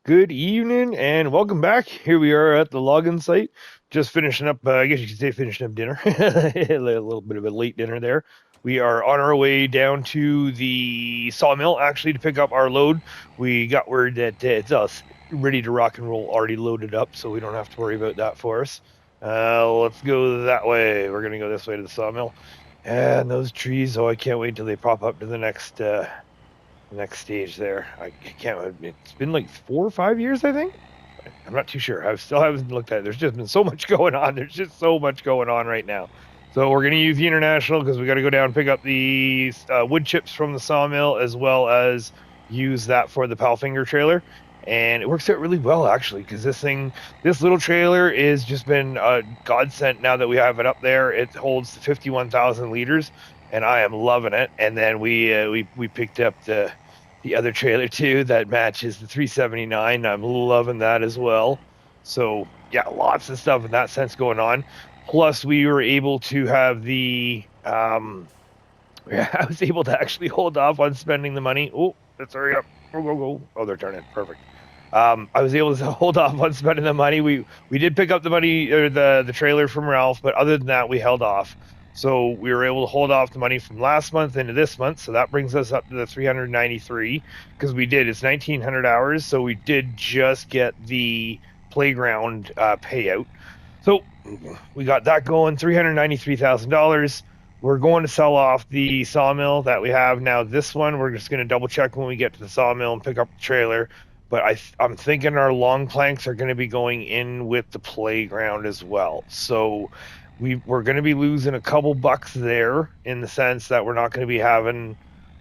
Good evening and welcome back. Here we are at the login site, just finishing up, I guess you could say finishing up dinner. A little bit of a late dinner there. We are on our way down to the sawmill actually to pick up our load. We got word that it's us ready to rock and roll, already loaded up, so we don't have to worry about that for us. Let's go that way. We're going to go this way to the sawmill. And those trees, oh, I can't wait till they pop up to the next stage there. I can't. It's been like 4 or 5 years, I think. I'm not too sure. I still haven't looked at it. There's just been so much going on. There's just so much going on right now. So we're gonna use the international because we got to go down and pick up the wood chips from the sawmill as well as use that for the Palfinger trailer. And it works out really well actually because this little trailer is just been a godsend now that we have it up there. It holds 51,000 liters, and I am loving it. And then we picked up the other trailer too that matches the 379. I'm loving that as well. So yeah, lots of stuff in that sense going on. Plus, we were able to have I was able to actually hold off on spending the money. Oh, let's hurry up. Go, go, go. Oh, they're turning. Perfect. I was able to hold off on spending the money. We did pick up the money or the trailer from Ralph, but other than that, we held off. So we were able to hold off the money from last month into this month. So that brings us up to the 393 because it's 1,900 hours. So we did just get the playground payout. So we got that going, $393,000. We're going to sell off the sawmill that we have now. This one, we're just going to double check when we get to the sawmill and pick up the trailer. But I'm thinking our long planks are going to be going in with the playground as well. So we're going to be losing a couple bucks there in the sense that we're not going to be having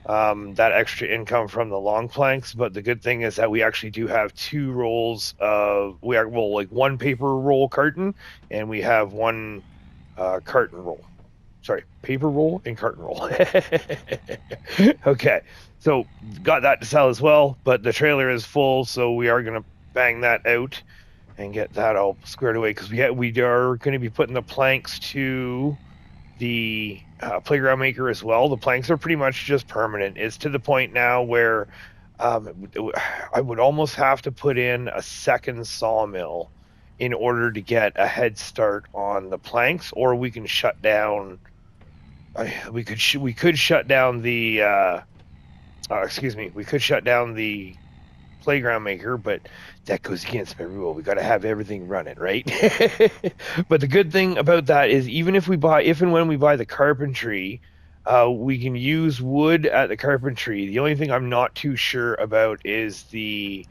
that extra income from the long planks. But the good thing is that we actually do have two rolls of like one paper roll carton, and we have one carton roll. Sorry, paper roll and carton roll. Okay, so got that to sell as well, but the trailer is full, so we are going to bang that out and get that all squared away because we are going to be putting the planks to the playground maker as well. The planks are pretty much just permanent. It's to the point now where I would almost have to put in a second sawmill in order to get a head start on the planks, or we can shut down. We could shut down the. We could shut down the playground maker, but that goes against my rule. We got to have everything running, right? But the good thing about that is even if and when we buy the carpentry, we can use wood at the carpentry. The only thing I'm not too sure about is is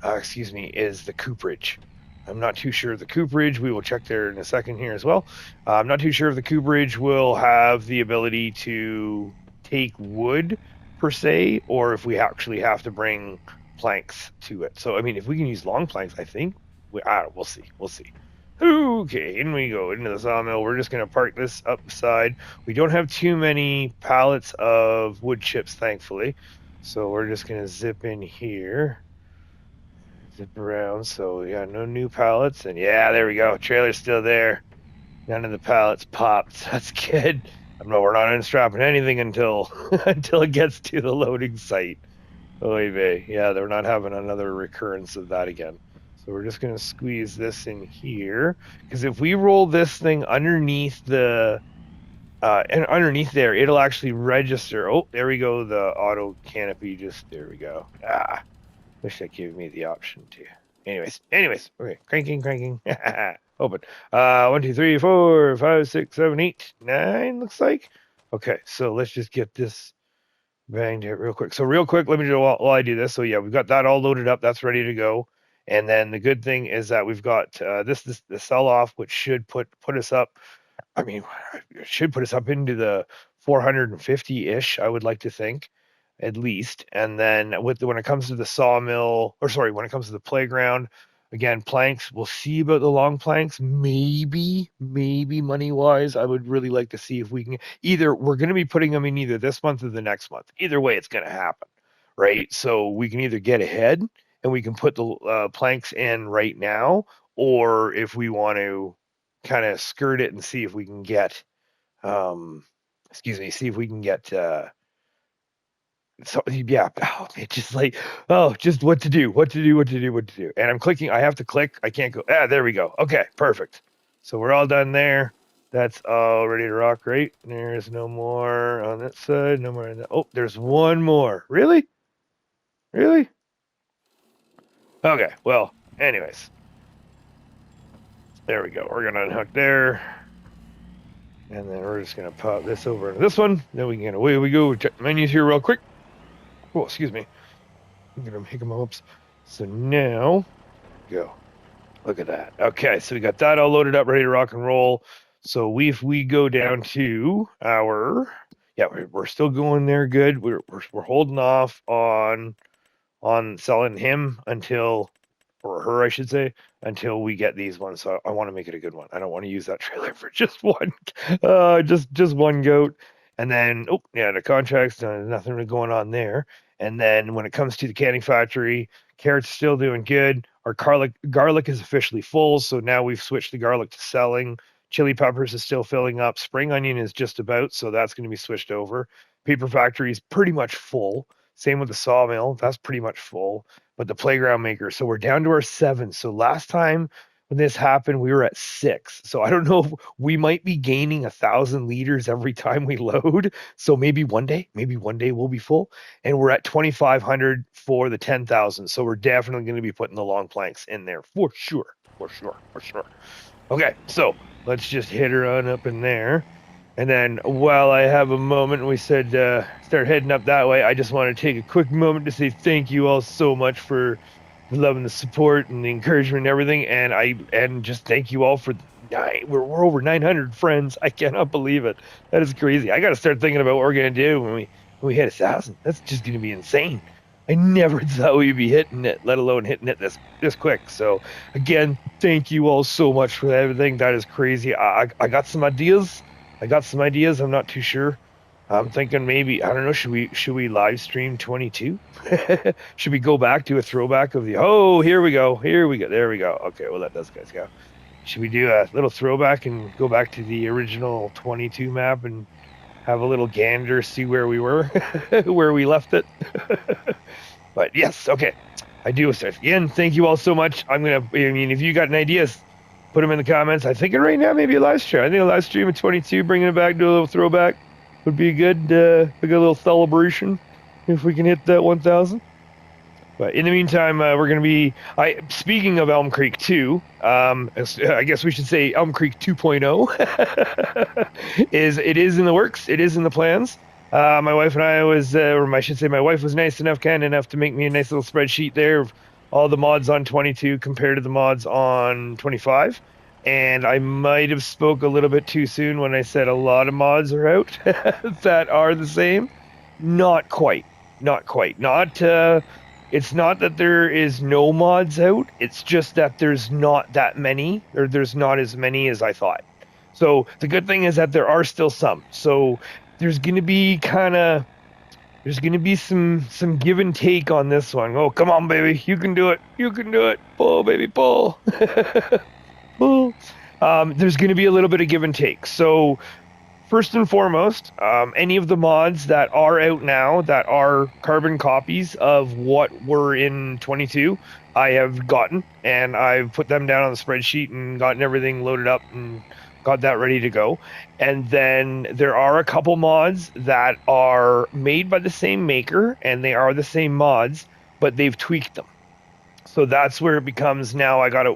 the cooperage. I'm not too sure of the cooperage. We will check there in a second here as well. I'm not too sure if the cooperage will have the ability to take wood per se, or if we actually have to bring planks to it. So, I mean, if we can use long planks, I think we'll see. We'll see. Okay, in we go into the sawmill. We're just going to park this upside. We don't have too many pallets of wood chips, thankfully. So we're just going to zip in here. Zip around. So, yeah, no new pallets. And yeah, there we go. Trailer's still there. None of the pallets popped. That's good. We're not unstrapping anything until until it gets to the loading site. Oy vey. Yeah, they're not having another recurrence of that again. So we're just going to squeeze this in here. Because if we roll this thing underneath and underneath there, it'll actually register. Oh, there we go. The auto canopy there we go. Wish that gave me the option to. Anyways. Okay. Cranking. Open. 1, 2, 3, 4, 5, 6, 7, 8, 9, looks like. Okay, so let's just get this banged out real quick. So real quick, let me do while I do this. So yeah, we've got that all loaded up. That's ready to go. And then the good thing is that we've got the sell off, which should put us up. I mean, it should put us up into the 450-ish, I would like to think, at least. And then when it comes to the sawmill, when it comes to the playground, again, planks, we'll see about the long planks. Maybe money wise, I would really like to see if we can we're going to be putting them in either this month or the next month. Either way, it's going to happen, right? So we can either get ahead and we can put the planks in right now, or if we want to kind of skirt it and see if we can get, see if we can get so yeah, oh, it's just like, just what to do. And I'm clicking. I have to click. I can't go. There we go. Okay, perfect. So we're all done there. That's all ready to rock, right? There's no more on that side. No more on that. Oh, there's one more. Really? Really? Okay. Well, anyways, there we go. We're gonna unhook there. And then we're just going to pop this over into this one. Then we can, away we go. Check the menus here real quick. Oh, excuse me. I'm going to make them ups. So now, go. Look at that. Okay, so we got that all loaded up, ready to rock and roll. So if we go down to our, yeah, we're still going there good. We're holding off on selling him until, or her, I should say, until we get these ones. So I want to make it a good one. I don't want to use that trailer for just one, just one goat. And then, oh yeah, the contracts, nothing really going on there. And then when it comes to the canning factory, carrots still doing good. Our garlic is officially full, so now we've switched the garlic to selling. Chili peppers is still filling up. Spring onion is just about, so that's going to be switched over. Paper factory is pretty much full. Same with the sawmill, that's pretty much full. But the playground maker, so we're down to our 7. So last time when this happened, we were at 6. So I don't know if we might be gaining 1,000 liters every time we load. So maybe one day we'll be full. And we're at 2,500 for the 10,000. So we're definitely going to be putting the long planks in there for sure. Okay, so let's just hit her on up in there. And then while I have a moment, we said start heading up that way. I just want to take a quick moment to say thank you all so much for the love and the support and the encouragement and everything. And just thank you all for we're over 900 friends. I cannot believe it. That is crazy. I got to start thinking about what we're gonna do when we hit 1,000. That's just gonna be insane. I never thought we'd be hitting it, let alone hitting it this quick. So again, thank you all so much for everything. That is crazy. I got some ideas. I'm not too sure. I'm thinking maybe, I don't know, should we live stream 22? Should we go back to a throwback of here we go. There we go. Okay, well that does guys go. Should we do a little throwback and go back to the original 22 map and have a little gander, see where we were, where we left it? But yes, okay. I do. Again, thank you all so much. If you got an ideas, put them in the comments. I think right now maybe a live stream. I think a live stream of 22, bringing it back, do a little throwback would be good. A little celebration if we can hit that 1,000. But in the meantime, we're going to be. Speaking of Elm Creek 2, I guess we should say Elm Creek 2.0 is in the works. It is in the plans. My wife and I my wife was kind enough to make me a nice little spreadsheet there of all the mods on 22 compared to the mods on 25. And I might have spoke a little bit too soon when I said a lot of mods are out that are the same. Not quite. It's not that there is no mods out. It's just that there's not that many, or there's not as many as I thought. So the good thing is that there are still some. So there's going to be some give and take on this one. Oh, come on, baby. You can do it. Pull, baby, pull. Pull. There's going to be a little bit of give and take. So first and foremost, any of the mods that are out now that are carbon copies of what were in 22, I have gotten, and I've put them down on the spreadsheet and gotten everything loaded up and got that ready to go. And then there are a couple mods that are made by the same maker, and they are the same mods, but they've tweaked them. So that's where it becomes now I gotta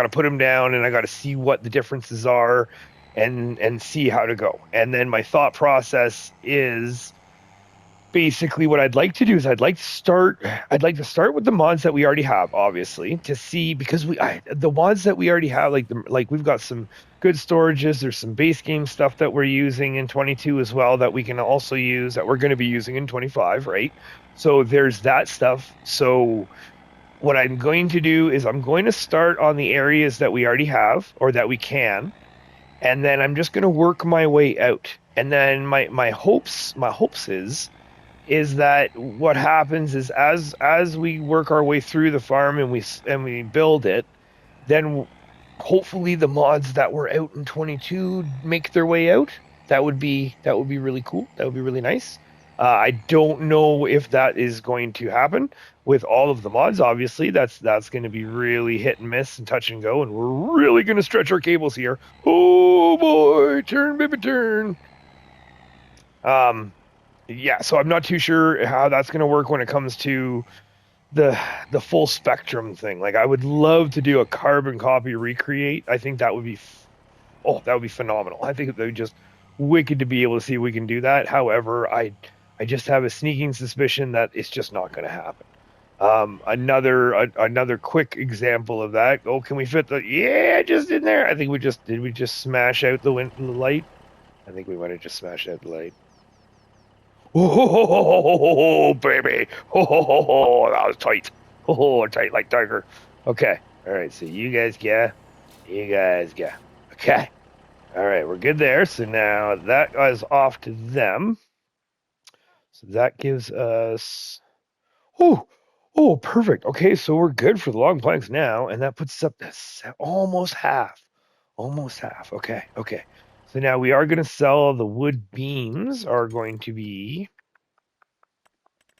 put them down and I gotta see what the differences are and see how to go. And then my thought process is basically what I'd like to do is I'd like to start with the mods that we already have, obviously, to see, because the mods that we already have, like we've got some good storages. There's some base game stuff that we're using in 22 as well that we can also use, that we're going to be using in 25, right? So there's that stuff. So what I'm going to do is I'm going to start on the areas that we already have, or that we can, and then I'm just going to work my way out. And then my hopes is that what happens is as we work our way through the farm and we build it, then hopefully the mods that were out in 22 make their way out. That would be really cool. That would be really nice. I don't know if that is going to happen with all of the mods. Obviously, that's going to be really hit and miss and touch and go, and we're really going to stretch our cables here. Oh boy, turn, baby, turn. Yeah, so I'm not too sure how that's going to work when it comes to the full spectrum thing. Like, I would love to do a carbon copy recreate. I think that would be that would be phenomenal. I think that would just wicked to be able to see if we can do that. However, I just have a sneaking suspicion that it's just not going to happen. Another quick example of that. Oh, can we fit the? Yeah, just in there. I think we just smash out the light? I think we might have just smashed out the light. Oh, baby! Oh, that was tight. Oh, tight like tiger. Okay. All right. So you guys get. Okay. All right, we're good there. So now that is off to them. So that gives us. Oh, perfect. Okay, so we're good for the long planks now, and that puts us up to almost half. Almost half. Okay. So now we are going to sell the wood beams are going to be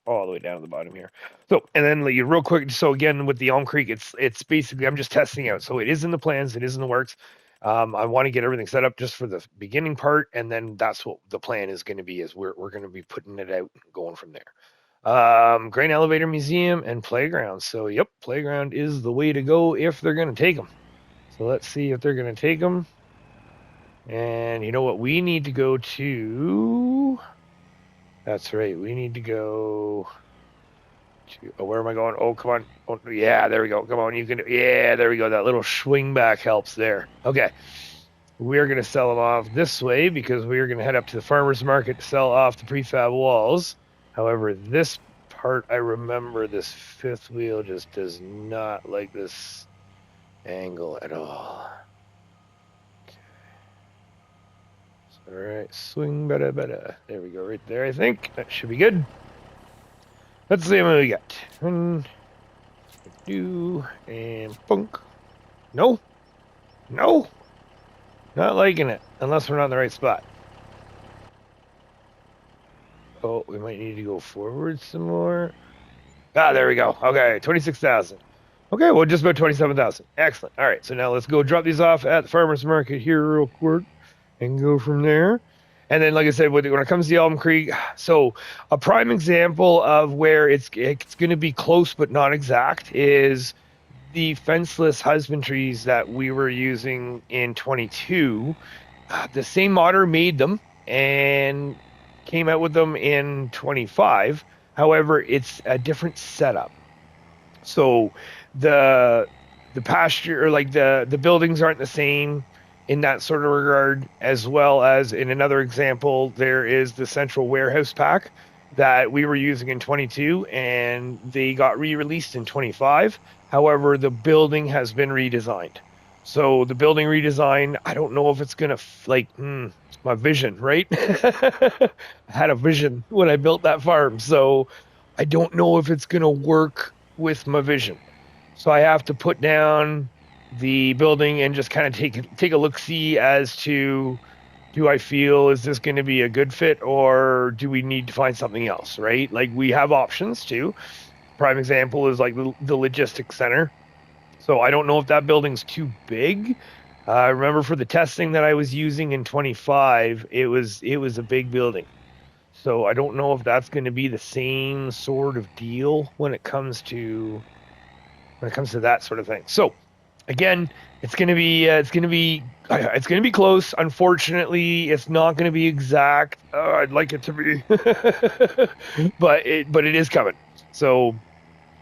all the way down to the bottom here. So, and then like, real quick. So again, with the Elm Creek, it's basically I'm just testing out. So it is in the plans, it is in the works. I want to get everything set up just for the beginning part, and then that's what the plan is going to be. Is we're going to be putting it out, and going from there. Grain Elevator Museum and Playground. So yep, Playground is the way to go if they're going to take them. So let's see if they're going to take them. And you know what? We need to go to. That's right. We need to go. Where am I going? Oh, come on. Oh, yeah, there we go. Come on, you can. Yeah, there we go. That little swing back helps there. Okay. We're going to sell them off this way because we're going to head up to the farmer's market to sell off the prefab walls. However, this part, I remember this fifth wheel just does not like this angle at all. Okay. So, all right. Swing better. There we go. Right there, I think. That should be good. Let's see what we got. And punk. No. Not liking it, unless we're not in the right spot. Oh, we might need to go forward some more. There we go. Okay, 26,000. Okay, well, just about 27,000. Excellent. All right, so now let's go drop these off at the farmer's market here real quick and go from there. And then, like I said, when it comes to Elm Creek, so a prime example of where it's going to be close but not exact is the fenceless husbandries that we were using in 22. The same modder made them and came out with them in 25. However, it's a different setup. So the pasture, or like the buildings aren't the same in that sort of regard, as well as in another example, there is the central warehouse pack that we were using in 22 and they got re-released in 25. However, the building has been redesigned. So the building redesign, I don't know if it's going to my vision, right? I had a vision when I built that farm. So I don't know if it's going to work with my vision. So I have to put down the building and just kind of take a look-see as to, do I feel, is this going to be a good fit, or do we need to find something else, right? Like, we have options too. Prime example is like the logistics center. So I don't know if that building's too big. I remember for the testing that I was using in 25, it was a big building. So I don't know if that's going to be the same sort of deal when it comes to that sort of thing. So again, it's going to be close. Unfortunately, it's not going to be exact. I'd like it to be, but it is coming. So,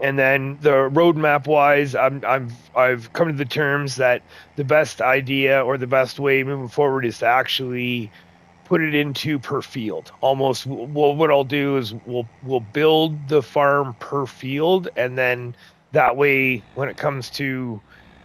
and then the roadmap wise, I've come to the terms that the best idea or the best way moving forward is to actually put it into per field. Almost, well, what I'll do is we'll build the farm per field, and then that way, when it comes to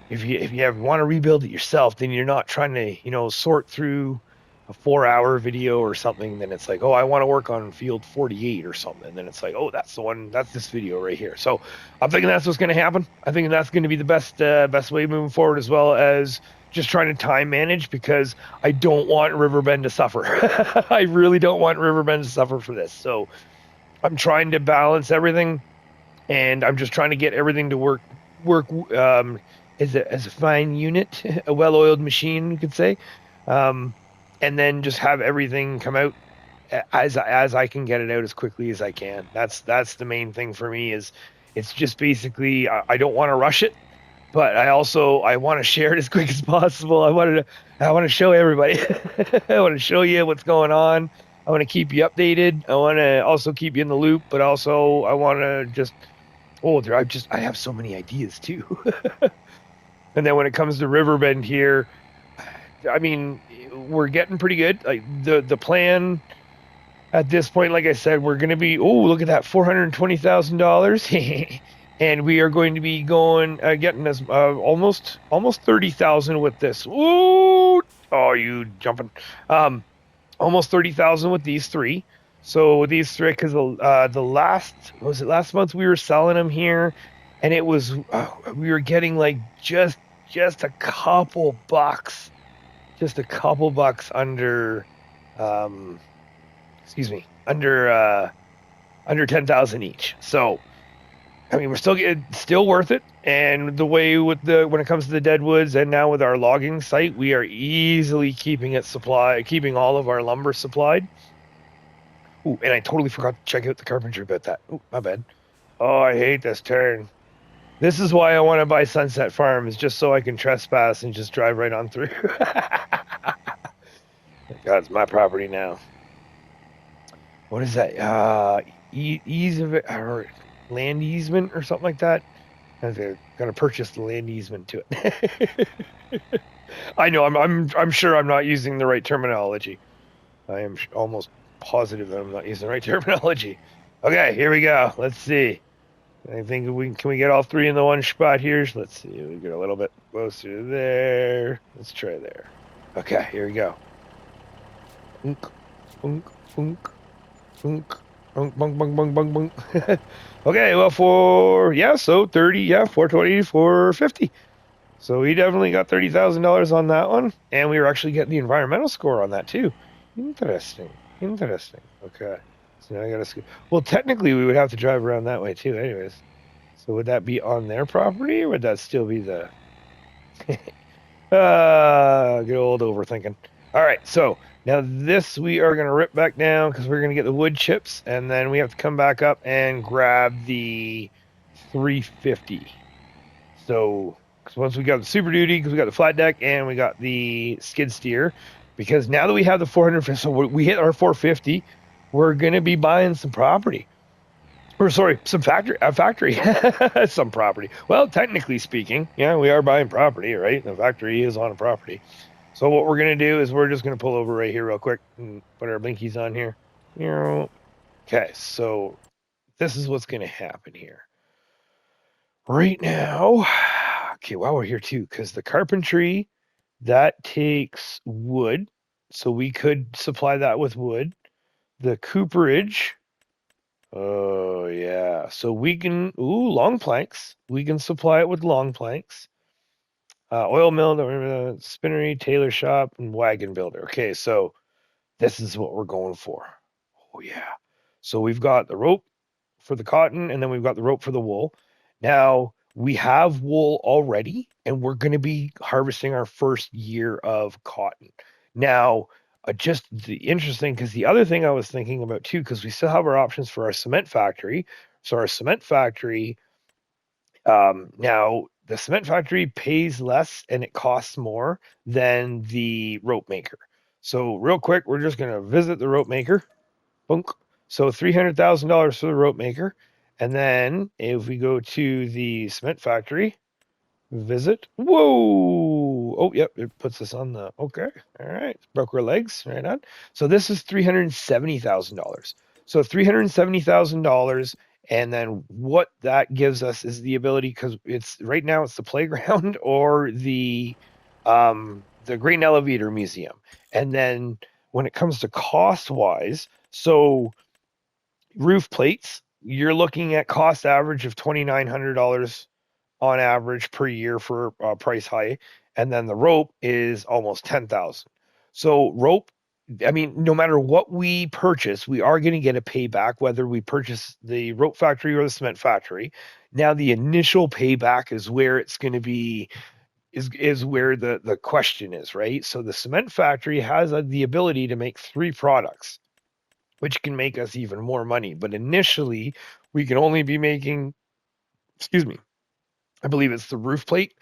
if you ever want to rebuild it yourself, then you're not trying to sort through a 4-hour video or something. Then it's like, oh, I want to work on field 48 or something. And then it's like, oh, that's the one. That's this video right here. So I'm thinking that's what's going to happen. I think that's going to be the best way moving forward, as well as just trying to time manage because I don't want Riverbend to suffer. I really don't want Riverbend to suffer for this. So I'm trying to balance everything, and I'm just trying to get everything to work as a fine unit, a well-oiled machine, you could say, um, and then just have everything come out as I can get it out as quickly as I can. That's the main thing for me. Is it's just basically I don't want to rush it, but I want to share it as quick as possible. I want to show everybody. I want to show you what's going on. I want to keep you updated. I want to also keep you in the loop, but also I want to just I have so many ideas too. And then when it comes to Riverbend here, I mean, we're getting pretty good. Like the plan at this point, like I said, we're going to be, look at that, $420,000. And we are going to be going, getting us almost 30,000 with this. Ooh, oh, you jumping. Almost 30,000 with these three. So with these three, because last month we were selling them here, and it was, we were getting like just a couple bucks, under, under 10,000 each. So I mean, we're still worth it. And the way when it comes to the deadwoods, and now with our logging site, we are easily keeping all of our lumber supplied. Ooh, and I totally forgot to check out the carpentry about that. Ooh, my bad. Oh, I hate this turn. This is why I want to buy Sunset Farms, just so I can trespass and just drive right on through. God, it's my property now. What is that? Ease of it, or land easement or something like that. They're gonna purchase the land easement to it. I know. I'm sure I'm not using the right terminology. I am almost positive that I'm not using the right terminology. Okay, here we go. Let's see. I think can we get all three in the one spot here? Let's see. We get a little bit closer there. Let's try there. Okay, here we go. Unk, unk, unk, unk. Bunk, bunk, bunk, bunk, bunk, bunk. Okay, well, so 30, 420, 450. So we definitely got $30,000 on that one, and we were actually getting the environmental score on that too. Interesting. Okay, so now I gotta. Well, technically, we would have to drive around that way too, anyways. So would that be on their property, or would that still be the? Good old overthinking. All right, so now this we are going to rip back down because we're going to get the wood chips, and then we have to come back up and grab the 350. So cause once we got the Super Duty, because we got the flat deck and we got the skid steer, because now that we have the 450, so we hit our 450, we're going to be buying some property. Or sorry, some factory, some property. Well, technically speaking, yeah, we are buying property, right? The factory is on a property. So what we're going to do is we're just going to pull over right here real quick and put our blinkies on here. Okay, so this is what's going to happen here. Right now, okay, while we're here too, because the carpentry, that takes wood. So we could supply that with wood. The cooperage, oh, yeah. So we can, long planks. We can supply it with long planks. Oil mill, spinnery, tailor shop, and wagon builder. Okay, so this is what we're going for. Oh, yeah. So we've got the rope for the cotton, and then we've got the rope for the wool. Now, we have wool already, and we're going to be harvesting our first year of cotton. Now, just the interesting, because the other thing I was thinking about too, because we still have our options for our cement factory. So our cement factory, now the cement factory pays less and it costs more than the rope maker. So real quick, we're just going to visit the rope maker. Boom. So $300,000 for the rope maker. And then if we go to the cement factory, visit. Whoa. Oh, yep. It puts us on the, okay. All right. Broke our legs. Right on. So this is $370,000. So $370,000. And then what that gives us is the ability, because it's right now it's the playground or the grain elevator museum. And then when it comes to cost wise, so roof plates, you're looking at cost average of $2,900 on average per year for price high. and then the rope is almost 10,000. So rope, I mean, no matter what we purchase, we are going to get a payback, whether we purchase the rope factory or the cement factory. Now, the initial payback is where it's going to be, is where the question is, right? So the cement factory has the ability to make 3 products, which can make us even more money. But initially, we can only be making, excuse me, I believe it's the roof plate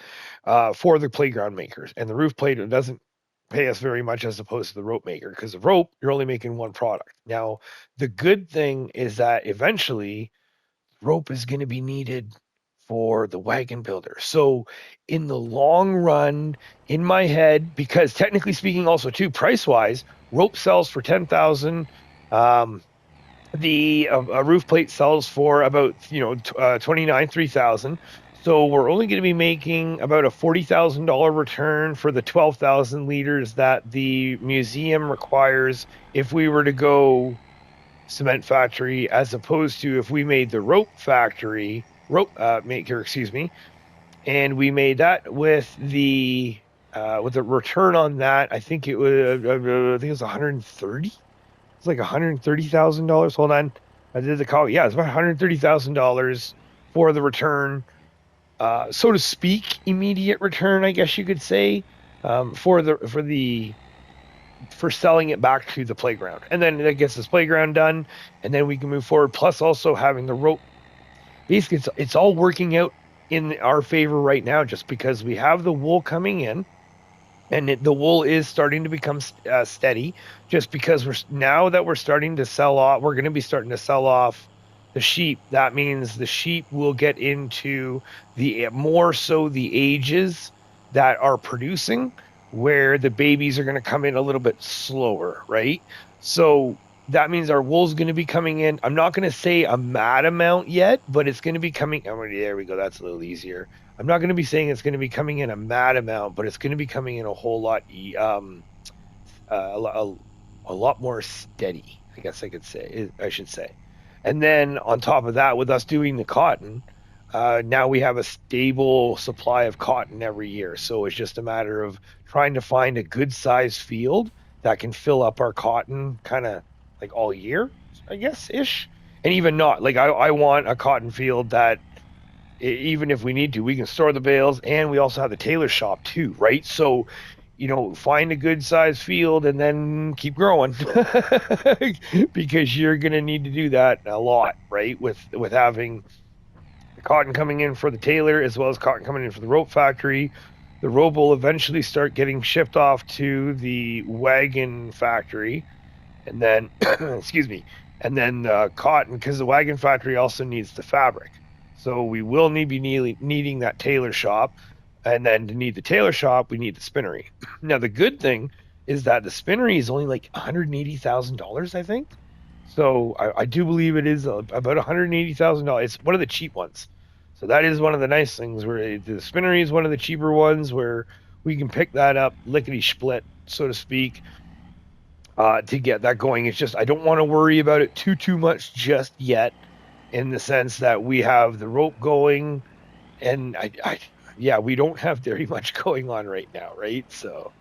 for the playground makers. And the roof plate, it doesn't pay us very much as opposed to the rope maker, because the rope, you're only making 1 product. Now, the good thing is that eventually rope is going to be needed for the wagon builder. So in the long run, in my head, because technically speaking also too, price wise, rope sells for 10,000. The a roof plate sells for about 29 3,000. So we're only going to be making about a $40,000 return for the 12,000 liters that the museum requires if we were to go cement factory, as opposed to if we made the rope maker, excuse me, and we made that with the return on that. I think it was 130. It's like $130,000. Hold on, I did the call. Yeah, it's about $130,000 for the return, so to speak, immediate return, I guess you could say, for selling it back to the playground. And then that gets this playground done, and then we can move forward. Plus, also having the rope. Basically, it's all working out in our favor right now, just because we have the wool coming in, and the wool is starting to become steady. Just because now that we're starting to sell off, we're going to be starting to sell off the sheep. That means the sheep will get into the more so the ages that are producing, where the babies are going to come in a little bit slower, right? So that means our wool's going to be coming in. I'm not going to say a mad amount yet, but it's going to be coming. Oh, there we go. That's a little easier. I'm not going to be saying it's going to be coming in a mad amount, but it's going to be coming in a whole lot, a lot more steady, I guess I should say. And then on top of that, with us doing the cotton, now we have a stable supply of cotton every year. So it's just a matter of trying to find a good sized field that can fill up our cotton kind of like all year, I guess, ish. And even not, like, I want a cotton field that, even if we need to, we can store the bales, and we also have the tailor shop too, right? So, find a good sized field and then keep growing because you're going to need to do that a lot, right? With having the cotton coming in for the tailor, as well as cotton coming in for the rope factory. The rope will eventually start getting shipped off to the wagon factory, and then, excuse me, and then cotton, because the wagon factory also needs the fabric. So we will be needing that tailor shop. And then to need the tailor shop, we need the spinnery. Now, the good thing is that the spinnery is only like $180,000, I think. So I do believe it is about $180,000. It's one of the cheap ones. So that is one of the nice things, where the spinnery is one of the cheaper ones, where we can pick that up lickety split, so to speak, to get that going. It's just I don't want to worry about it too much just yet, in the sense that we have the rope going, and yeah, we don't have very much going on right now, right? So,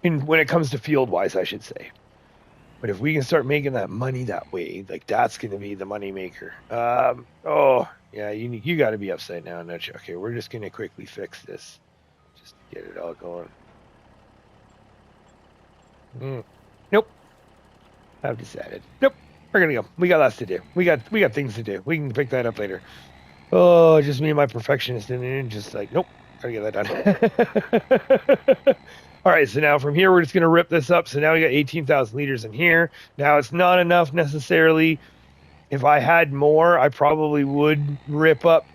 when it comes to field wise, I should say. But if we can start making that money that way, like, that's going to be the money maker. Oh yeah, you got to be upside down, don't you? Okay, we're just going to quickly fix this, just to get it all going. Nope. I've decided. Nope. We're gonna go. We got lots to do. We got things to do. We can pick that up later. Oh, just me and my perfectionist, and just like, nope, gotta get that done. All right, so now from here, we're just gonna rip this up. So now we got 18,000 liters in here. Now it's not enough necessarily. If I had more, I probably would rip up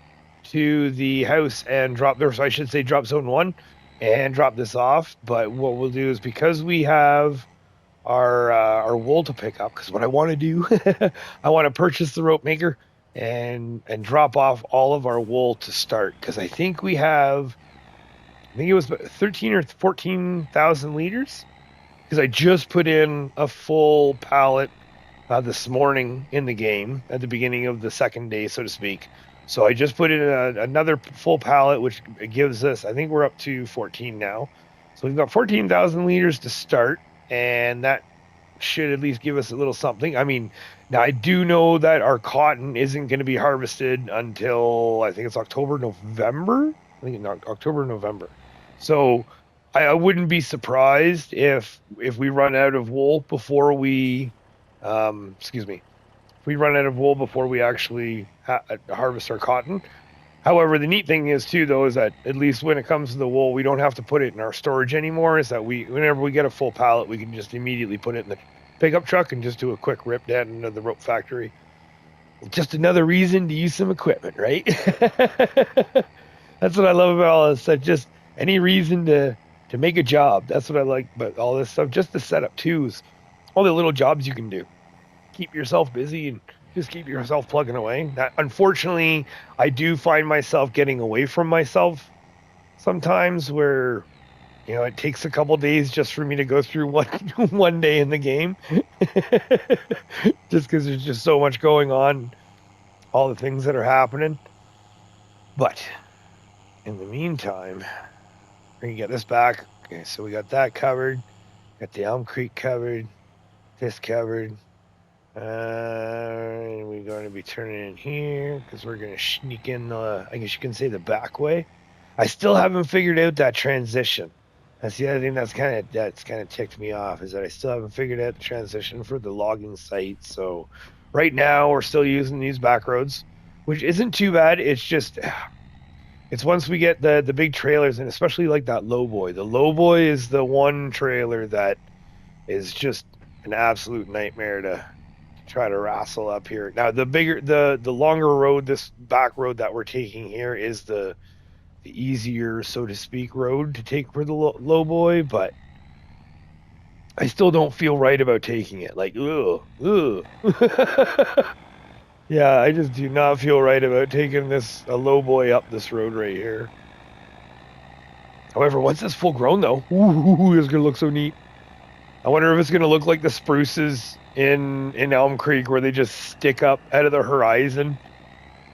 to the house and drop there. So I should say drop zone 1 and drop this off. But what we'll do is, because we have our wool to pick up, because what I want to do, I want to purchase the rope maker and drop off all of our wool to start, because I think it was 13 or 14,000 liters, because I just put in a full pallet this morning in the game at the beginning of the second day, so to speak. So I just put in another full pallet, which gives us, I think we're up to 14 now. So we've got 14,000 liters to start, and that should at least give us a little something. I mean, now I do know that our cotton isn't going to be harvested until I think it's October, November. I think it's October, November. So I wouldn't be surprised if we run out of wool before we, excuse me, if we run out of wool before we actually harvest our cotton. However, the neat thing is too, though, is that at least when it comes to the wool, we don't have to put it in our storage anymore. Is that whenever we get a full pallet, we can just immediately put it in the pickup truck and just do a quick rip down into the rope factory. Just another reason to use some equipment, right? That's what I love about all this stuff. Just any reason to make a job. That's what I like about all this stuff. Just the setup too is all the little jobs you can do. Keep yourself busy and just keep yourself plugging away. That, unfortunately, I do find myself getting away from myself sometimes where, you know, it takes a couple days just for me to go through one day in the game. Just because there's just so much going on, all the things that are happening. But in the meantime, we're going to get this back. Okay, so we got that covered. Got the Elm Creek covered. This covered. We're going to be turning in here because we're going to sneak in the, I guess you can say, the back way. I still haven't figured out that transition. That's the other thing that's kind of ticked me off, is that I still haven't figured out the transition for the logging site. So right now we're still using these back roads, which isn't too bad. It's just, it's once we get the big trailers, and especially like that lowboy. The lowboy is the one trailer that is just an absolute nightmare to try to wrestle up here. Now the longer road, this back road that we're taking here, is the easier, so to speak, road to take for the low boy, but I still don't feel right about taking it. Like, ugh. Yeah, I just do not feel right about taking a low boy up this road right here. However, once it's full grown though, it's gonna look so neat. I wonder if it's gonna look like the spruces in Elm Creek, where they just stick up out of the horizon,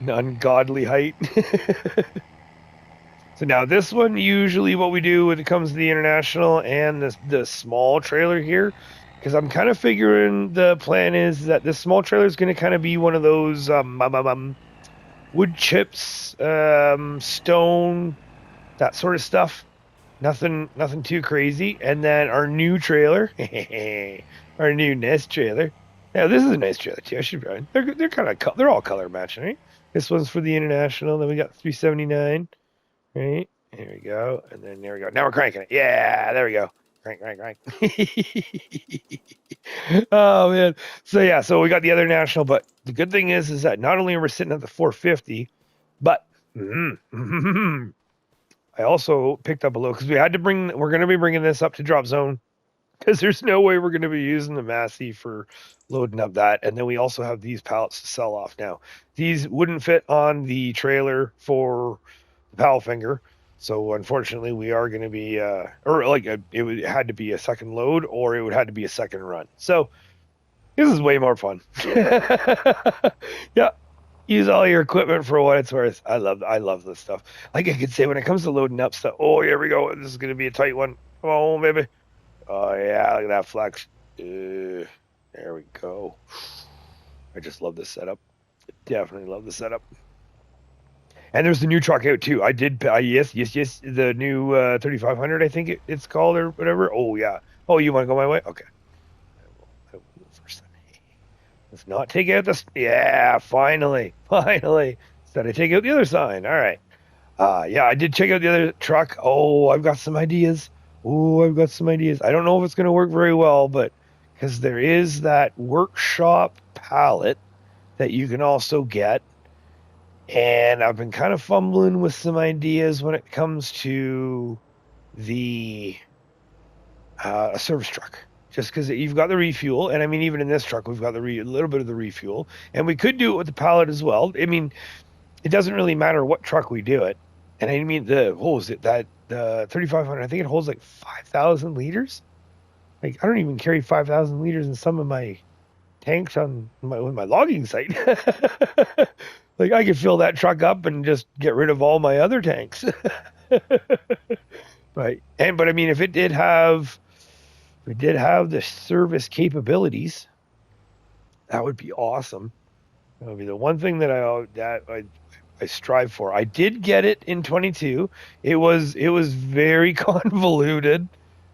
an ungodly height. So now this one, usually what we do when it comes to the international and the small trailer here, because I'm kind of figuring the plan is that this small trailer is going to kind of be one of those wood chips, stone, that sort of stuff. Nothing too crazy. And then our new trailer, our new Nest trailer. Yeah, this is a nice trailer too. I should run. They're kind of they're all color matching, right? This one's for the international. Then we got 379. Right, here we go, and then there we go. Now we're cranking it. Yeah, there we go. Crank. Oh man. So yeah, so we got the other national, but the good thing is that not only are we sitting at the 450, but I also picked up a little, because we're going to be bringing this up to drop zone, because there's no way we're going to be using the Massey for loading up that. And then we also have these pallets to sell off now. These wouldn't fit on the trailer for Pal finger, so unfortunately we are going to be it had to be a second load, or it would have to be a second run. So this is way more fun. Yeah, use all your equipment for what it's worth. I love this stuff. Like I could say, when it comes to loading up stuff, oh, here we go, this is going to be a tight one. Oh baby, oh yeah, look at that flex. There we go. I just love this setup. Definitely love the setup. And there's the new truck out too. I did, yes, the new 3500, I think it's called, or whatever. Oh yeah. Oh, you want to go my way? Okay. I will first. Let's not take out this. Yeah, finally. Instead, I take out the other sign. All right. Yeah, I did check out the other truck. Oh, I've got some ideas. I don't know if it's going to work very well, but because there is that workshop pallet that you can also get. And I've been kind of fumbling with some ideas when it comes to the a service truck. Just because you've got the refuel, and I mean, even in this truck, we've got a little bit of the refuel, and we could do it with the pallet as well. I mean, it doesn't really matter what truck we do it. And I mean, the 3500, I think it holds like 5,000 liters. Like, I don't even carry 5,000 liters in some of my tanks with my logging site. Like I could fill that truck up and just get rid of all my other tanks. Right. But I mean, if it did have the service capabilities, that would be awesome. That would be the one thing I strive for. I did get it in 22. It was very convoluted.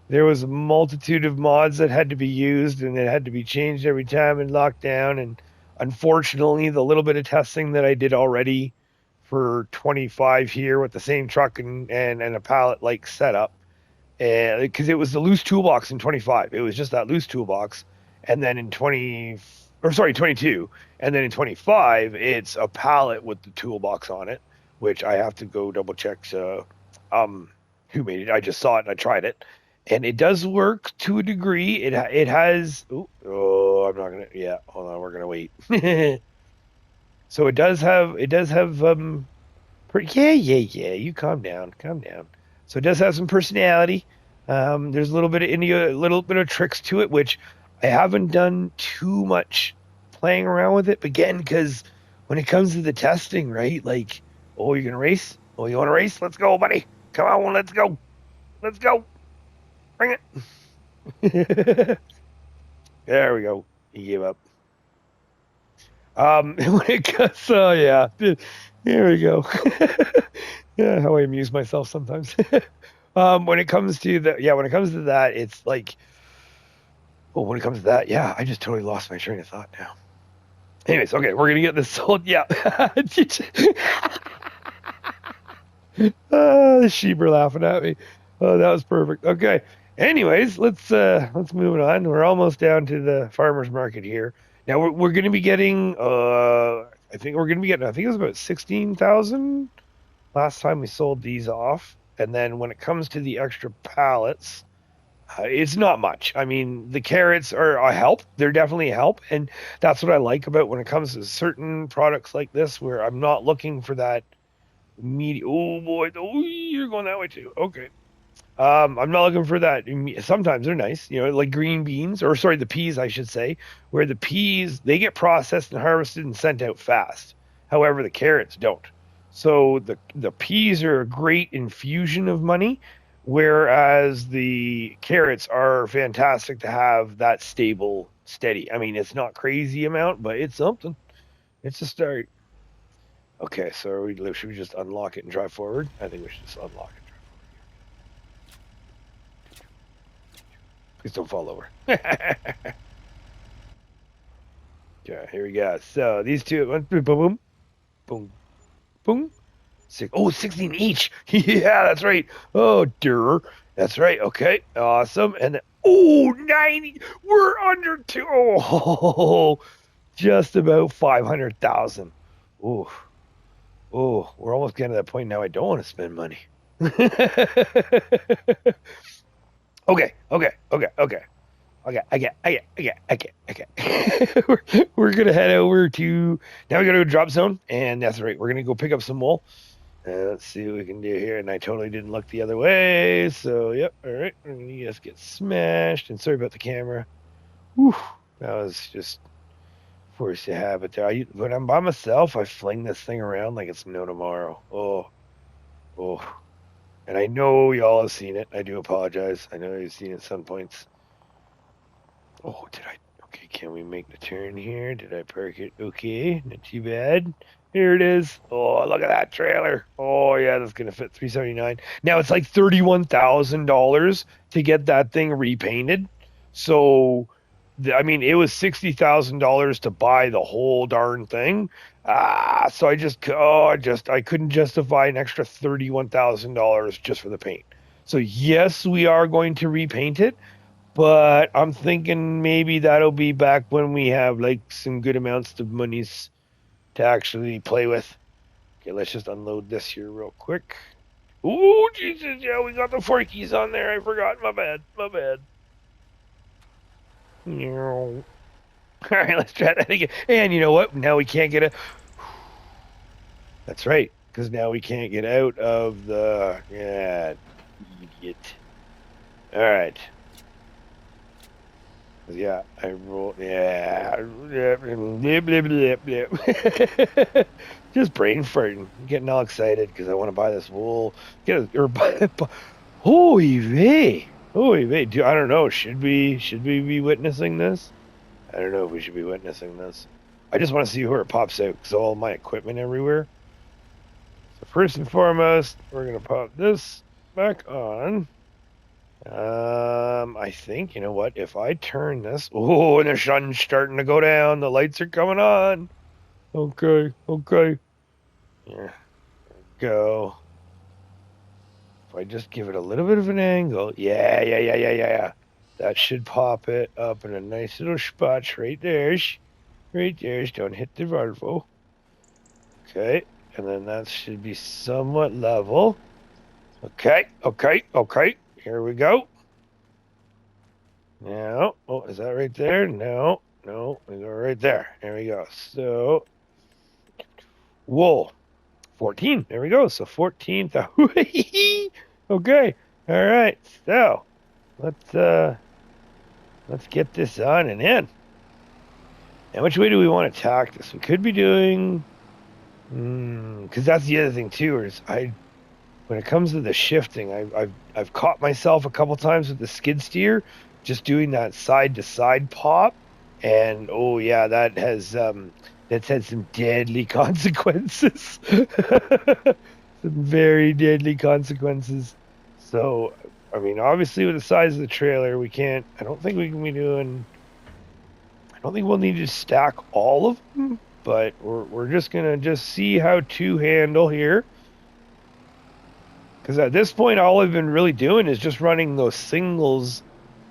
There was a multitude of mods that had to be used and it had to be changed every time and locked down. And unfortunately, the little bit of testing that I did already for 25 here with the same truck and a pallet like setup, and because it was the loose toolbox in 25, it was just that loose toolbox, and then in 22, and then in 25, it's a pallet with the toolbox on it, which I have to go double check. Who made it? I just saw it and I tried it, and it does work to a degree. It has. I'm not gonna. Yeah, hold on. We're gonna wait. So it does have. Yeah. You calm down. So it does have some personality. There's a little bit of India, a little bit of tricks to it, which I haven't done too much playing around with it. But again, because when it comes to the testing, right? Like, oh, you're gonna race? Oh, you want to race? Let's go, buddy. Come on, let's go. Bring it. There we go. He gave up. When it comes, yeah, there we go. Yeah, how I amuse myself sometimes. When it comes to that, it's like, well, when it comes to that, yeah, I just totally lost my train of thought now. Anyways, okay, we're gonna get this sold. Yeah. The sheep are laughing at me. Oh, that was perfect. Okay. Anyways, let's move it on. We're almost down to the farmers market here. Now we're going to be getting. I think it was about 16,000 last time we sold these off. And then when it comes to the extra pallets, it's not much. I mean, the carrots are a help. They're definitely a help, and that's what I like about when it comes to certain products like this, where I'm not looking for that media. Oh boy, oh, you're going that way too. Okay. I'm not looking for that. Sometimes they're nice, like green beans, or sorry, the peas, I should say, where the peas, they get processed and harvested and sent out fast. However, the carrots don't. So the peas are a great infusion of money, whereas the carrots are fantastic to have that stable, steady. I mean, it's not crazy amount, but it's something. It's a start. Okay, so should we just unlock it and drive forward? I think we should just unlock it. Please don't fall over. Yeah, here we go. So these two, boom, boom, boom. 16 each. Yeah, that's right. Oh, dear. That's right. Okay, awesome. And then, 90. We're under two. Oh, just about 500,000. Oh, we're almost getting to that point now. I don't want to spend money. Okay. We're gonna head over to now. We gotta go to drop zone, and that's right. We're gonna go pick up some wool. Let's see what we can do here. And I totally didn't look the other way, so yep. All right, we're gonna just get smashed. And sorry about the camera. Whew, that was just forced to have it there. When I'm by myself, I fling this thing around like it's no tomorrow. Oh. And I know y'all have seen it. I do apologize. I know you've seen it at some points. Oh, okay, can we make the turn here? Did I park it? Okay, not too bad. Here it is. Oh, look at that trailer. Oh, yeah, that's going to fit $379. Now, it's like $31,000 to get that thing repainted. So, I mean, it was $60,000 to buy the whole darn thing. So I couldn't justify an extra $31,000 just for the paint. So yes, we are going to repaint it, but I'm thinking maybe that'll be back when we have like some good amounts of monies to actually play with. Okay, let's just unload this here real quick. Ooh, Jesus, yeah, we got the forkies on there. I forgot. My bad. All right, let's try that again. And you know what? Now we can't get That's right, because now we can't get out of the... Yeah, idiot. All right. Yeah, I rolled... Yeah. Blip. just brain farting, getting all excited because I want to buy this wool. Holy vey, holy vey. I don't know. Should we be witnessing this? I don't know if we should be witnessing this. I just want to see where it pops out because all my equipment everywhere. So first and foremost, we're gonna pop this back on. I think, you know what, if I turn this, oh, and the sun's starting to go down, the lights are coming on. Okay, okay. Yeah, go. If I just give it a little bit of an angle, yeah. That should pop it up in a nice little spot right there. Right there, don't hit the Volvo. Okay, and then that should be somewhat level. Okay. Here we go. Now, oh, is that right there? No, we go right there. There we go. So, wool, 14. There we go. So 14. Okay. All right. So, let's get this on and in. And which way do we want to tack this? We could be doing, because that's the other thing too. Is when it comes to the shifting, I've caught myself a couple times with the skid steer, just doing that side to side pop, and oh yeah, that's had some deadly consequences. Some very deadly consequences. So, I mean, obviously with the size of the trailer, we can't. I don't think we can be doing. I don't think we'll need to stack all of them, but we're just gonna see how to handle here. Because at this point, all I've been really doing is just running those singles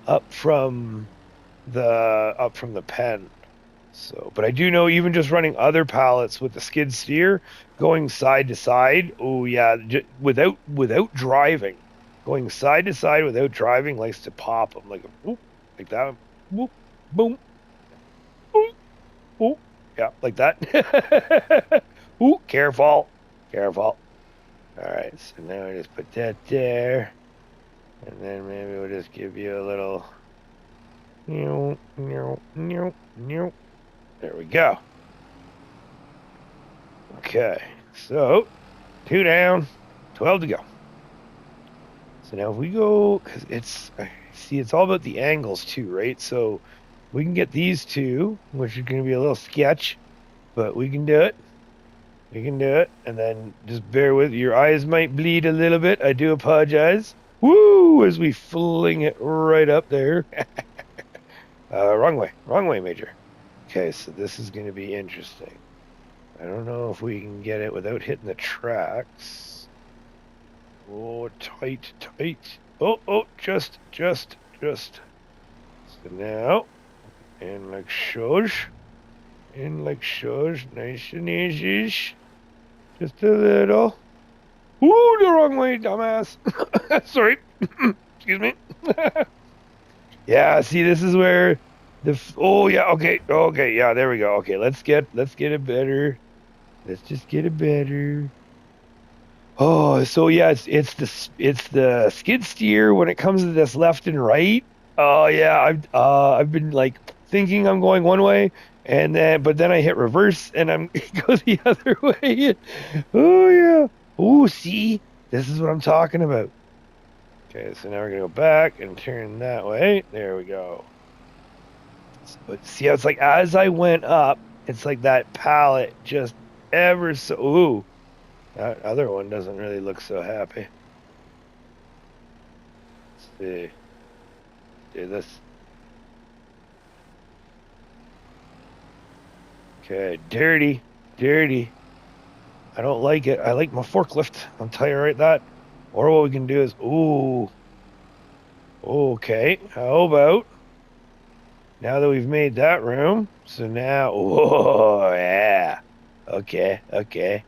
up from the pen. So, but I do know even just running other pallets with the skid steer, going side to side. Oh yeah, without driving, going side to side without driving likes to pop them like a whoop, like that. Whoop, boom, boom, whoop, yeah, like that. Ooh, careful. Alright, so now I just put that there. And then maybe we'll just give you a little... There we go. Okay, so 2 down, 12 to go. So now if we go... Because it's all about the angles too, right? So we can get these two, which is going to be a little sketch, but we can do it. And then just bear with. Your eyes might bleed a little bit. I do apologize. Woo! As we fling it right up there. Wrong way, Major. Okay, so this is going to be interesting. I don't know if we can get it without hitting the tracks. Oh, tight. Oh, just. So now, in like shows, nice and easy. Just a little. Ooh, the wrong way, dumbass. Sorry. Excuse me. Yeah, see, this is where oh yeah, okay, yeah, there we go. Okay, let's get it better. Let's just get it better. Oh, so yeah, it's the skid steer when it comes to this left and right. Oh yeah, I've been like thinking I'm going one way, but then I hit reverse and it goes the other way. Oh yeah. Oh, see, this is what I'm talking about. Okay, so now we're gonna go back and turn that way. There we go. But see how it's like as I went up, it's like that pallet just ever so. Ooh, that other one doesn't really look so happy. Let's see. Do this. Okay, dirty. I don't like it. I like my forklift. I'll tell you right that. Or what we can do is, ooh. Okay, how about now that we've made that room? So now, oh yeah. Okay.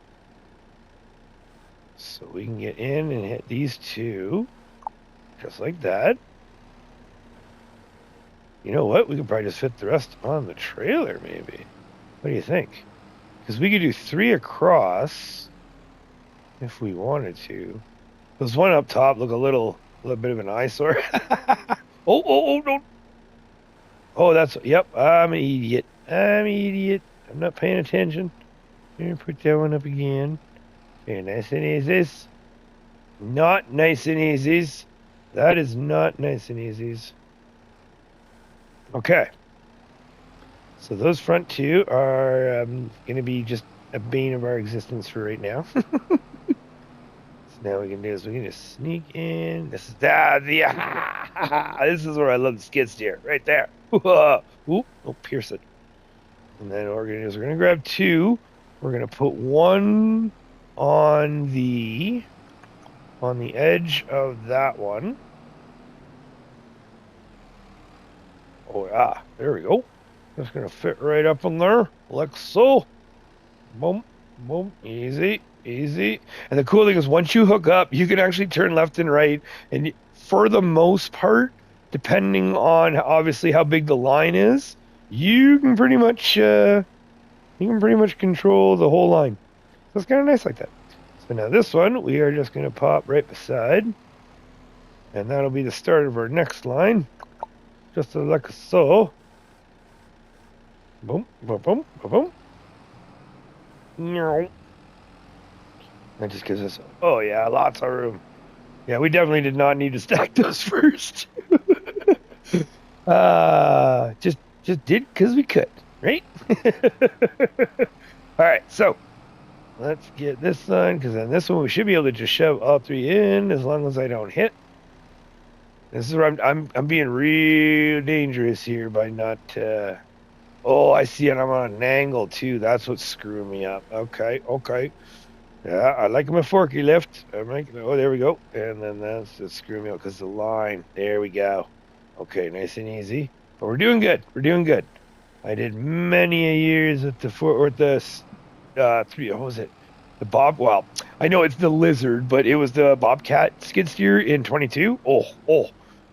So we can get in and hit these two, just like that. You know what? We could probably just fit the rest on the trailer, maybe. What do you think? Because we could do 3 across if we wanted to. Those one up top look a little bit of an eyesore. Oh, don't. Oh, yep, I'm an idiot. I'm not paying attention. And put that one up again. Okay, nice and easy. Not nice and easy. That is not nice and easy. Okay. So those front two are going to be just a bane of our existence for right now. So now we can do is we can just sneak in. This is this is where I love the skid steer right there. Ooh, pierce it. And then what we're going to do is we're going to grab two. We're going to put one on the edge of that one. Oh yeah, there we go. Just gonna fit right up in there, like so. Boom, boom, easy, easy. And the cool thing is once you hook up, you can actually turn left and right. And for the most part, depending on obviously how big the line is, you can pretty much control the whole line. So it's kind of nice like that. So now this one, we are just gonna pop right beside. And that'll be the start of our next line. Just like so. Boom, boom, boom, boom, boom. That just gives us, oh yeah, lots of room. Yeah, we definitely did not need to stack those first. Just did because we could, right? All right, so let's get this one, because then this one we should be able to just shove all three in as long as I don't hit. This is where I'm being real dangerous here by not. Oh, I see it. I'm on an angle too. That's what's screwing me up. Okay. Yeah, I like my forky lift. Oh, there we go. And then that's just screwing me up because the line. There we go. Okay, nice and easy. But we're doing good. I did many a years with the what was it? The Bob. Well, I know it's the Lizard, but it was the Bobcat skid steer in 22. Oh.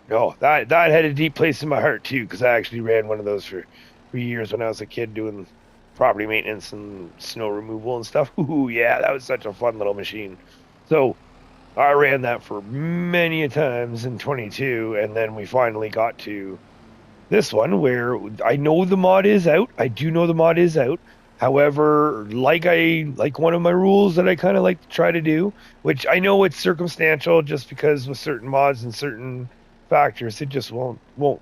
No, that had a deep place in my heart too, because I actually ran one of those for years when I was a kid doing property maintenance and snow removal and stuff. Ooh, yeah, that was such a fun little machine. So I ran that for many a times in 22, and then we finally got to this one where I know the mod is out. I do know the mod is out. However, like one of my rules that I kind of like to try to do, which I know it's circumstantial just because with certain mods and certain factors, it just won't. Whoa,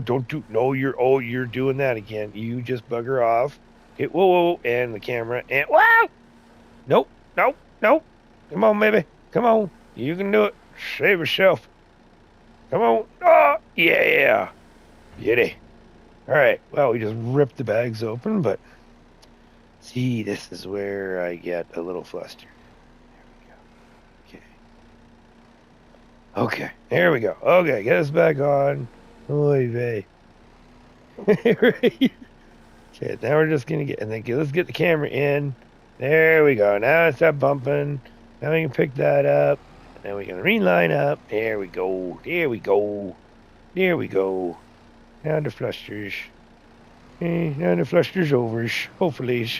don't do. No, you're doing that again. You just bugger off. Hit whoa, and the camera, and wow. Nope. Come on, baby. Come on. You can do it. Save yourself. Come on. Oh, yeah. Beauty. All right. Well, we just ripped the bags open, but see, this is where I get a little flustered. Okay, there we go. Okay, get us back on. Oy vey. Right. Okay, now we're just gonna let's get the camera in. There we go. Now it's not bumping. Now we can pick that up. Then we can reline up. There we go. Now the flusters. Now the flusters overs. Hopefully.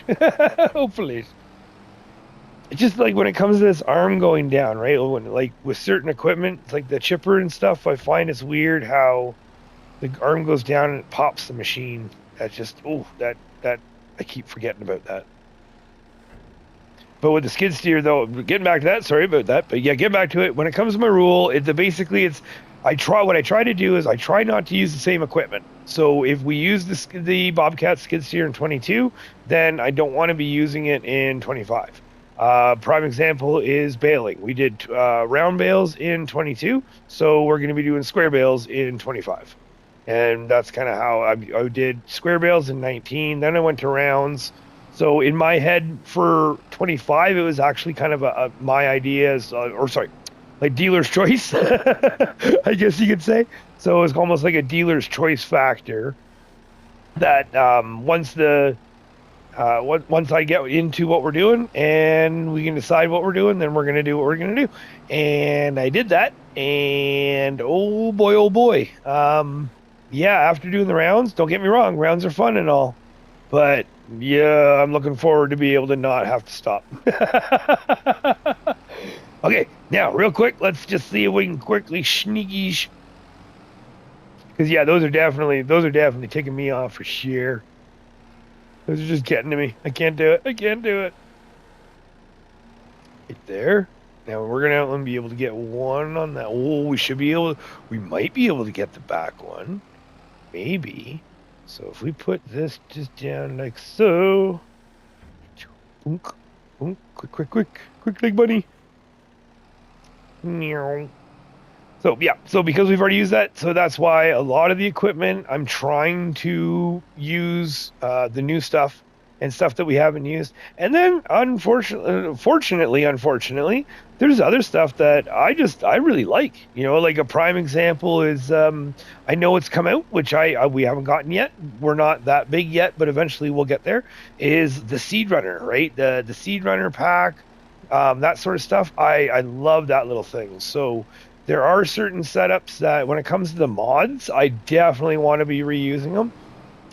It's just like when it comes to this arm going down, right? When, like with certain equipment, like the chipper and stuff, I find it's weird how the arm goes down and it pops the machine. That's just that I keep forgetting about that. But with the skid steer, though, getting back to that, sorry about that, but yeah, get back to it. When it comes to my rule, what I try to do is I try not to use the same equipment. So if we use the Bobcat skid steer in 22, then I don't want to be using it in 25. Prime example is baling. We did round bales in 22, so we're going to be doing square bales in 25. And that's kind of how I did square bales in 19. Then I went to rounds. So in my head for 25, it was actually kind of my idea like dealer's choice, I guess you could say. So it was almost like a dealer's choice factor that once I get into what we're doing and we can decide what we're doing, then we're going to do what we're going to do. And I did that. And oh boy. Yeah, after doing the rounds, don't get me wrong, rounds are fun and all. But yeah, I'm looking forward to be able to not have to stop. Okay, now real quick, let's just see if we can quickly sneakies. Because yeah, those are definitely taking me off for sure. Those are just getting to me. I can't do it. I can't do it. Right there. Now we're gonna only be able to get one on that. Oh, we should be able. We might be able to get the back one. Maybe. So if we put this just down like so. Boonk, boonk, quick, like bunny. Meow. So yeah, so because we've already used that, so that's why a lot of the equipment I'm trying to use the new stuff and stuff that we haven't used. And then unfortunately, there's other stuff that I really like. You know, like a prime example is I know it's come out, which we haven't gotten yet. We're not that big yet, but eventually we'll get there. Is the Seed Runner, right? The Seed Runner pack, that sort of stuff. I love that little thing. So there are certain setups that when it comes to the mods, I definitely want to be reusing them.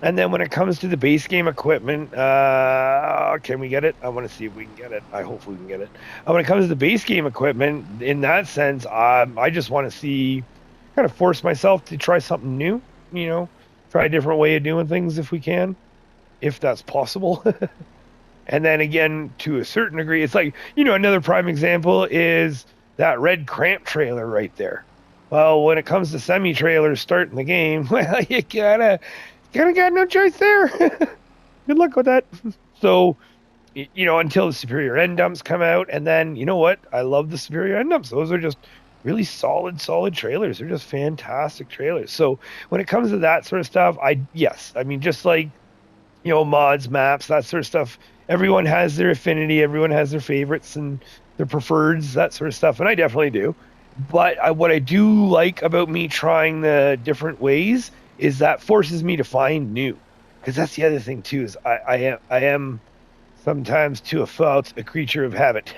And then when it comes to the base game equipment, can we get it? I want to see if we can get it. I hope we can get it. When it comes to the base game equipment, in that sense, I just want to see, kind of force myself to try something new, you know, try a different way of doing things if we can, if that's possible. And then again, to a certain degree, it's like, you know, another prime example is that red cramp trailer right there. Well, when it comes to semi trailers starting the game, well, you gotta got no choice there. Good luck with that. So, you know, until the superior end dumps come out, and then you know what? I love the superior end dumps. Those are just really solid trailers. They're just fantastic trailers. So when it comes to that sort of stuff, I mean, just like, you know, mods, maps, that sort of stuff. Everyone has their affinity, everyone has their favorites and their preferreds, that sort of stuff, and I definitely do. But what I do like about me trying the different ways is that forces me to find new, because that's the other thing too. Is I am sometimes to a fault a creature of habit.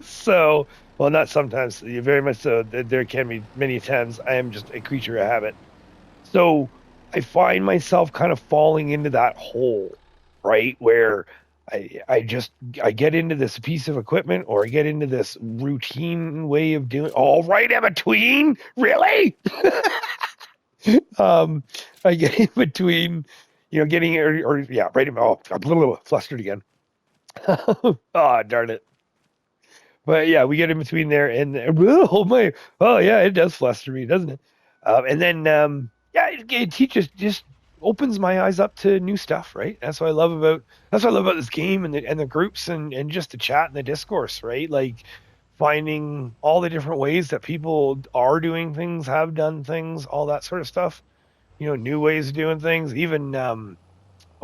So, well, not sometimes, very much so. There can be many times I am just a creature of habit. So I find myself kind of falling into that hole, right? Where I get into this piece of equipment or I get into this routine way of doing all right in between. Really? um I get in between, you know, getting or yeah, right in, oh, I'm a little flustered again. Oh, darn it. But yeah, we get in between there and oh my, oh yeah, it does fluster me, doesn't it? And then yeah, it teaches, just opens my eyes up to new stuff, right? That's what I love about this game and the groups and just the chat and the discourse, right? Like finding all the different ways that people are doing things, have done things, all that sort of stuff. You know, new ways of doing things. Even oh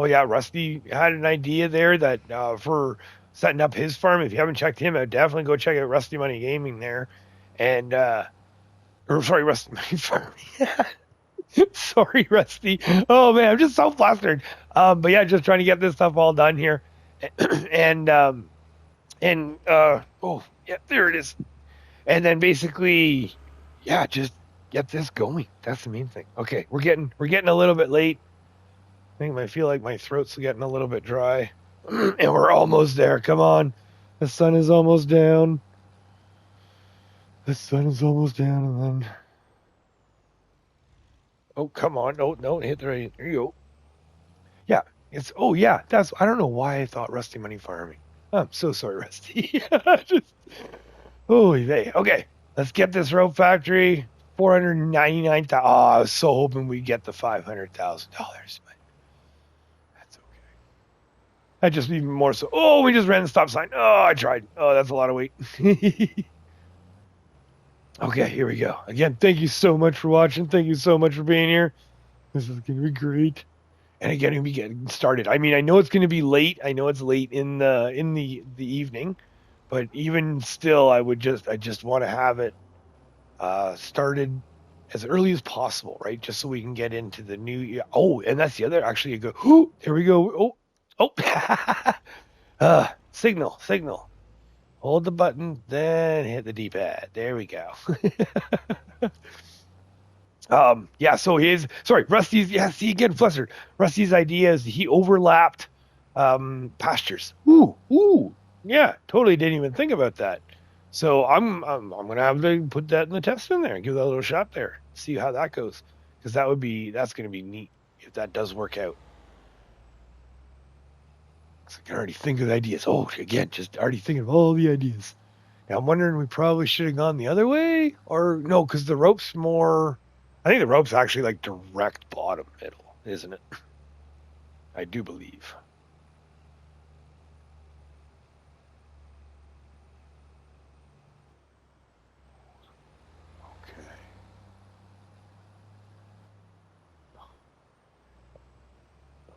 yeah, Rusty had an idea there that for setting up his farm. If you haven't checked him out, definitely go check out Rusty Money Gaming there. And or sorry, Rusty Money Farm. Sorry, Rusty. Oh man, I'm just so flustered. But yeah, just trying to get this stuff all done here. And oh yeah, there it is. And then basically, yeah, just get this going. That's the main thing. Okay, we're getting a little bit late. I think I feel like my throat's getting a little bit dry. And we're almost there. Come on. The sun is almost down. The sun is almost down, and then. Oh, come on. No, hit the right. There you go. Yeah. Oh, yeah. I don't know why I thought Rusty Money Farming. I'm so sorry, Rusty. Just, holy they. Okay. Let's get this rope factory. 499,000. Oh, I was so hoping we'd get the $500,000. I just even more so. Oh, we just ran the stop sign. Oh, I tried. Oh, that's a lot of weight. Okay, here we go. Again, thank you so much for watching. Thank you so much for being here. This is going to be great. And again, we'll be getting started. I mean, I know it's going to be late. I know it's late in the evening, but even still, I just want to have it started as early as possible, right? Just so we can get into the new year. Oh, and that's the other. Actually, you go. Oh, there we go. Oh, signal. Hold the button, then hit the D-pad. There we go. Yeah, so Rusty's, yeah, see, again, flustered. Rusty's idea is he overlapped pastures. Ooh, yeah, totally didn't even think about that. So I'm gonna have to put that in the test in there and give that a little shot there, see how that goes, because that's gonna be neat if that does work out. I can already think of the ideas. Oh, again, just already thinking of all the ideas. Now, I'm wondering we probably should have gone the other way, or no, because the rope's more. I think the rope's actually like direct bottom middle, isn't it? I do believe. Okay.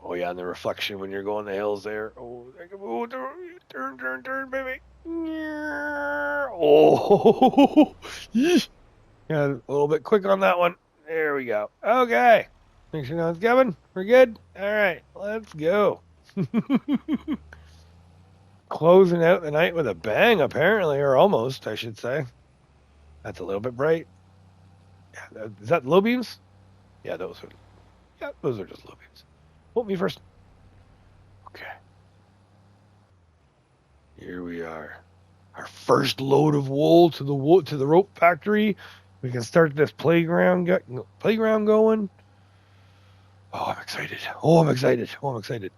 Oh yeah, and the reflection when you're going the hills there. Oh, turn, baby. Oh, yeah, a little bit quick on that one. There we go. Okay. Make sure no one's coming. We're good. All right, let's go. Closing out the night with a bang, apparently, or almost, I should say. That's a little bit bright. Yeah, is that low beams? Yeah, those are. Yeah, those are just low beams. Hold me first. Okay. Here we are. Our first load of wool to the rope factory. We can start this playground going. Oh, I'm excited. Oh, I'm excited. Oh, I'm excited.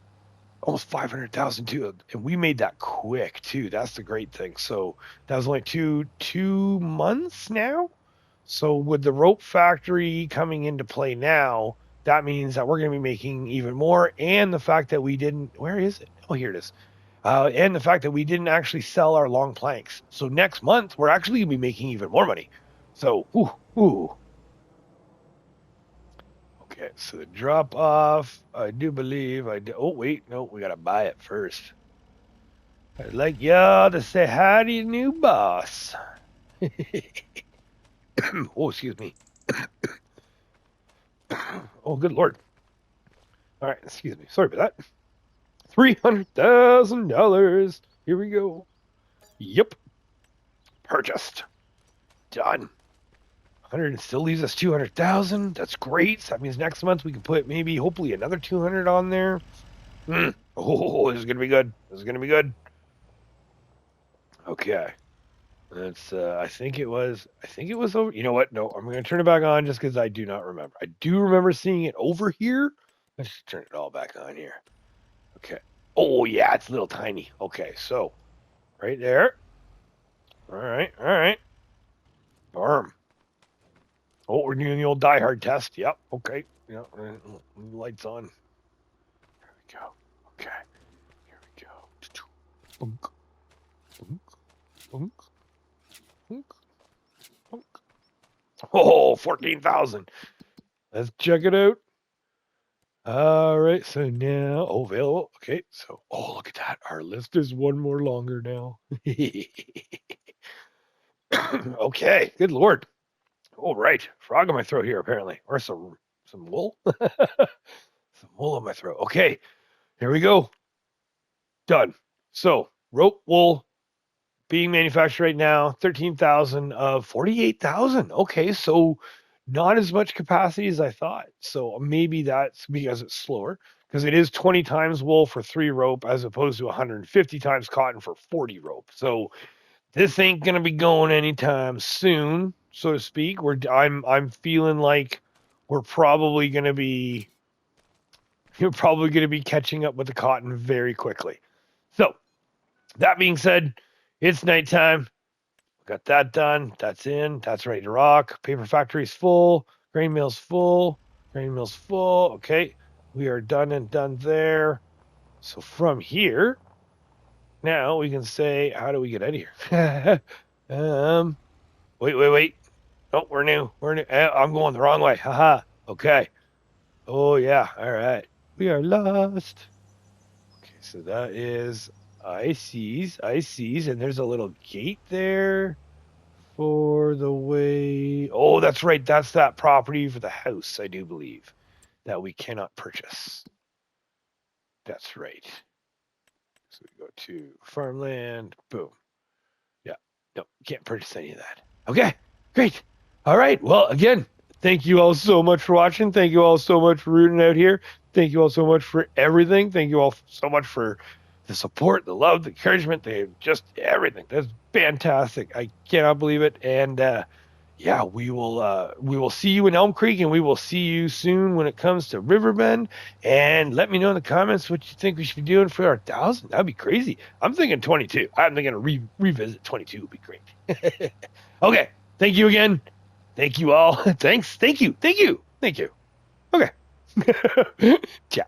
Almost 500,000 too, and we made that quick too. That's the great thing. So that was only two months now. So with the rope factory coming into play now, that means that we're going to be making even more. And the fact that we didn't, where is it? Oh, here it is. And the fact that we didn't actually sell our long planks. So next month we're actually going to be making even more money. So, ooh. Okay, so the drop off, I do believe oh, wait, no, we got to buy it first. I'd like y'all to say hi to your new boss. Oh, excuse me. Oh, good Lord. All right, excuse me. Sorry about that. $300,000. Here we go. Yep. Purchased. Done. 100 still leaves us 200,000. That's great. So that means next month we can put maybe, hopefully, another 200 on there. Oh, this is gonna be good. This is gonna be good. Okay. That's. I think it was over. You know what? No, I'm gonna turn it back on just because I do not remember. I do remember seeing it over here. Let's just turn it all back on here. Okay. Oh yeah, it's a little tiny. Okay, so right there. All right. Arm. Oh, we're doing the old Die Hard test. Yep. Okay. Yep. Lights on. There we go. Okay. Here we go. Bunk. Bunk. Bunk. Bunk. Bunk. Oh, 14,000. Let's check it out. All right. So now, available. Okay. So, look at that. Our list is one more longer now. Okay. Good Lord. All right. Frog in my throat here, apparently. Or some wool. Some wool in my throat. Okay. Here we go. Done. So, rope wool being manufactured right now, 13,000 of 48,000. Okay. So, not as much capacity as I thought. So, maybe that's because it's slower, because it is 20 times wool for 3 rope as opposed to 150 times cotton for 40 rope. So, this ain't gonna be going anytime soon, so to speak. I'm feeling like we're probably gonna be you're probably gonna be catching up with the cotton very quickly. So that being said, it's nighttime. Got that done. That's in. That's ready to rock. Paper factory's full. Grain mill's full. Grain mill's full. Okay, we are done and done there. So from here, now we can say, how do we get out of here? Wait. Oh, we're new. I'm going the wrong way. Haha. Okay. Oh, yeah. All right. We are lost. Okay, so that is I sees. And there's a little gate there for the way. Oh, that's right. That's that property for the house, I do believe, that we cannot purchase. That's right. So we go to farmland. Boom. Yeah. No, can't purchase any of that. Okay. Great. All right. Well, again, thank you all so much for watching. Thank you all so much for rooting out here. Thank you all so much for everything. Thank you all so much for the support, the love, the encouragement, just everything. That's fantastic. I cannot believe it. And yeah, we will see you in Elm Creek, and we will see you soon when it comes to Riverbend. And let me know in the comments what you think we should be doing for our 1,000. That'd be crazy. I'm thinking 22. I'm thinking revisit 22 would be great. Okay, thank you again. Thank you all. Thanks. Thank you. Okay. Ciao.